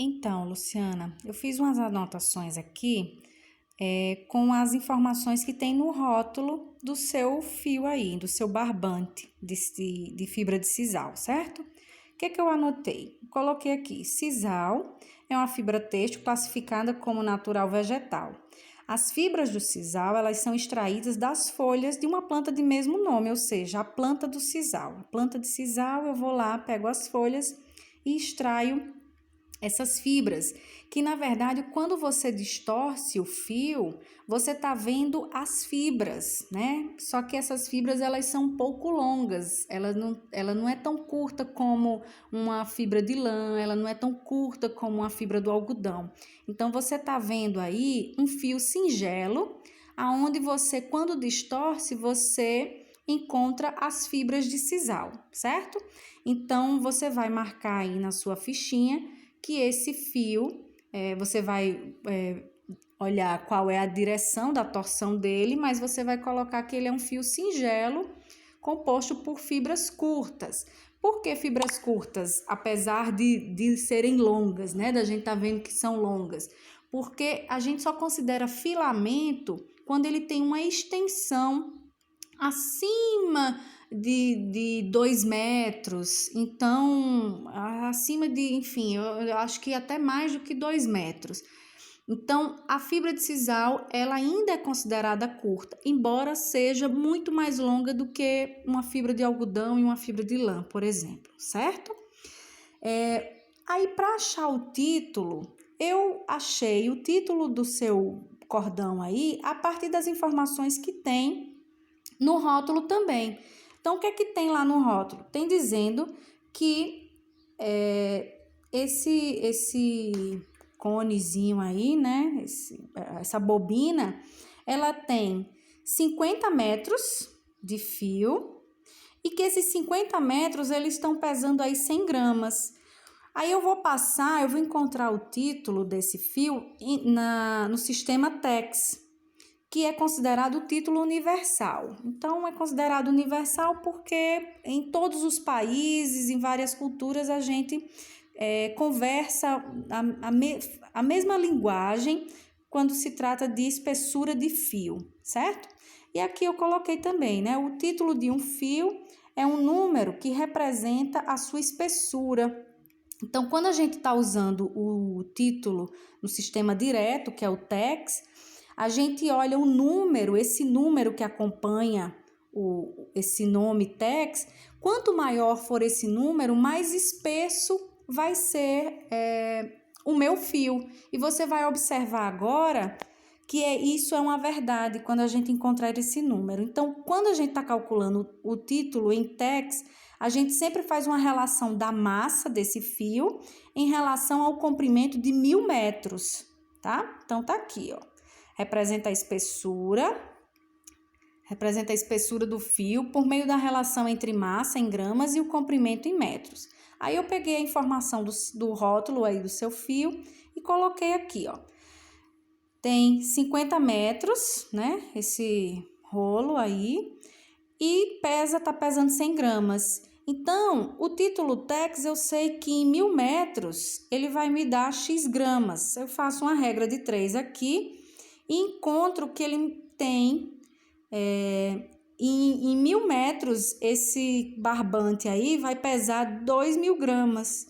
Então, Luciana, eu fiz umas anotações aqui, com as informações que tem no rótulo do seu fio aí, do seu barbante de fibra de sisal, certo? O que eu anotei? Coloquei aqui, sisal é uma fibra têxtil classificada como natural vegetal. As fibras do sisal, elas são extraídas das folhas de uma planta de mesmo nome, ou seja, a planta do sisal. A planta de sisal, eu vou lá, pego as folhas e extraio essas fibras, que na verdade, quando você distorce o fio, você tá vendo as fibras, né? Só que essas fibras, elas são um pouco longas, ela não é tão curta como uma fibra de lã, ela não é tão curta como uma fibra do algodão. Então, você tá vendo aí um fio singelo, aonde você, quando distorce, você encontra as fibras de sisal, certo? Então, você vai marcar aí na sua fichinha que esse fio, você vai olhar qual é a direção da torção dele, mas você vai colocar que ele é um fio singelo, composto por fibras curtas. Por que fibras curtas, apesar de serem longas, né? Da gente tá vendo que são longas. Porque a gente só considera filamento quando ele tem uma extensão acima de 2 metros, então, acima de, enfim, eu acho que até mais do que 2 metros. Então, a fibra de sisal, ela ainda é considerada curta, embora seja muito mais longa do que uma fibra de algodão e uma fibra de lã, por exemplo, certo? Aí, para achar o título, eu achei o título do seu cordão aí a partir das informações que tem no rótulo também. Então, o que é que tem lá no rótulo? Tem dizendo que esse conezinho aí, né? Essa bobina, ela tem 50 metros de fio e que esses 50 metros, eles estão pesando aí 100 gramas. Aí eu vou encontrar o título desse fio no sistema TEX, que é considerado o título universal. Então, é considerado universal porque em todos os países, em várias culturas, a gente conversa a mesma linguagem quando se trata de espessura de fio, certo? E aqui eu coloquei também, né? O título de um fio é um número que representa a sua espessura. Então, quando a gente está usando o título no sistema direto, que é o TEX, a gente olha o número, esse número que acompanha esse nome TEX, quanto maior for esse número, mais espesso vai ser o meu fio. E você vai observar agora que isso é uma verdade quando a gente encontrar esse número. Então, quando a gente está calculando o título em TEX, a gente sempre faz uma relação da massa desse fio em relação ao comprimento de 1000 metros, tá? Então, tá aqui, ó. Representa a espessura do fio por meio da relação entre massa em gramas e o comprimento em metros. Aí eu peguei a informação do rótulo aí do seu fio e coloquei aqui, ó. Tem 50 metros, né? Esse rolo aí. E tá pesando 100 gramas. Então, o título TEX, eu sei que em 1000 metros ele vai me dar X gramas. Eu faço uma regra de 3 aqui e encontro que ele tem, em 1000 metros, esse barbante aí vai pesar 2000 gramas.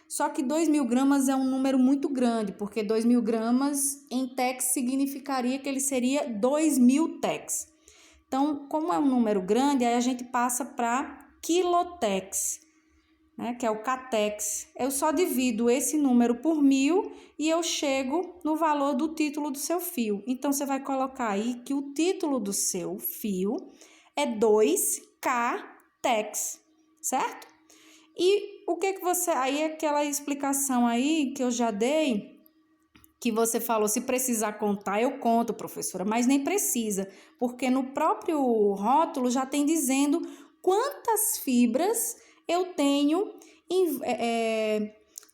Só que 2000 gramas é um número muito grande, porque 2000 gramas em TEX significaria que ele seria 2000 TEX. Então, como é um número grande, aí a gente passa para quilotex, né, que é o catex. Eu só divido esse número por 1000 e eu chego no valor do título do seu fio. Então, você vai colocar aí que o título do seu fio é 2K-tex, certo? E o que você... Aí, aquela explicação aí que eu já dei, que você falou, se precisar contar, eu conto, professora, mas nem precisa, porque no próprio rótulo já tem dizendo quantas fibras eu tenho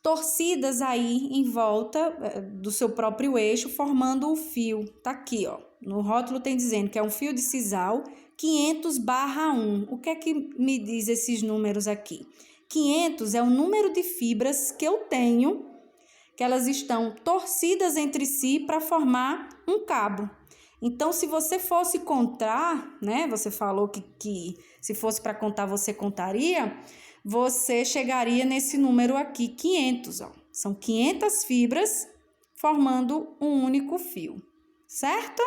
torcidas aí em volta do seu próprio eixo, formando o fio. Tá aqui, ó. No rótulo tem dizendo que é um fio de sisal 500/1. O que é que me diz esses números aqui? 500 é o número de fibras que eu tenho que elas estão torcidas entre si para formar um cabo. Então, se você fosse contar, né? Você falou que se fosse para contar, você contaria, você chegaria nesse número aqui, 500, ó. São 500 fibras formando um único fio, certo?